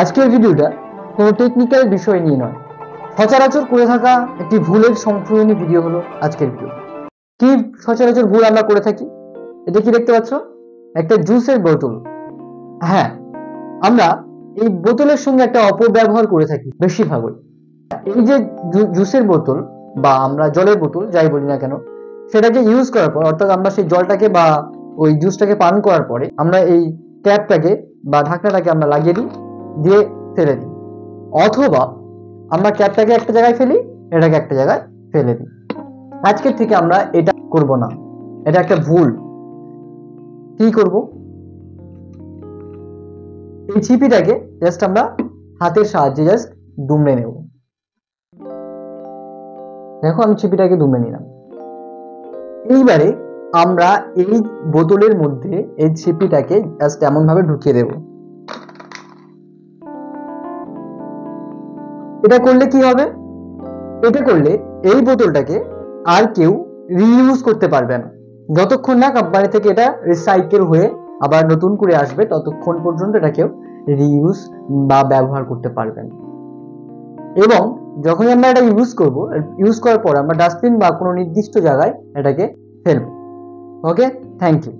আজকের ভিডিওটা কোনো টেকনিক্যাল বিষয় নিয়ে নয়, সচরাচর করে থাকা একটি ভুলের সংশোধনী ভিডিও হলো আজকের ভিডিও। কি সচরাচর ভুল আমরা করে থাকি? এটা কি দেখতে পাচ্ছ? একটা জুসের বোতল। হ্যাঁ, আমরা এই বোতলের সঙ্গে একটা অপব্যবহার করে থাকি বেশিরভাগই। এই যে জুসের বোতল বা আমরা জলের বোতল যাই বলি না কেন, সেটাকে ইউজ করার পর, অর্থাৎ আমরা সেই জলটাকে বা ওই জুসটাকে পান করার পরে আমরা এই ক্যাপটাকে বা ঢাকনাটাকে আমরা লাগিয়ে দিই, দিয়ে ফেলে দিই। অথবা আমরা ক্যাপটাকে একটা জায়গায় ফেলি, এটাকে একটা জায়গায় ফেলে দিই। আজকের থেকে আমরা এটা করব না, এটা একটা ভুল। কি করব? এই ছিপিটাকে জাস্ট আমরা হাতের সাহায্যে জাস্ট দুমড়ে নেব। দেখো আমি ছিপিটাকে দুমড়ে নিলাম। এইবারে আমরা এই বোতলের মধ্যে এই ছিপিটাকে জাস্ট এমন ভাবে ঢুকিয়ে দেব। এটা করলে কি হবে? এটা করলে এই বোতলটাকে আর কেউ রিইউজ করতে পারবে না। যতক্ষণ না কোম্পানি থেকে এটা রিসাইকেল হয়ে আবার নতুন করে আসবে, ততক্ষণ পর্যন্ত এটা কেউ রিইউজ বা ব্যবহার করতে পারবে না। এবং যখনই আমরা এটা ইউজ করার পর আমরা ডাস্টবিন বা কোনো নির্দিষ্ট জায়গায় এটাকে ফেলবো। ওকে, থ্যাংক ইউ।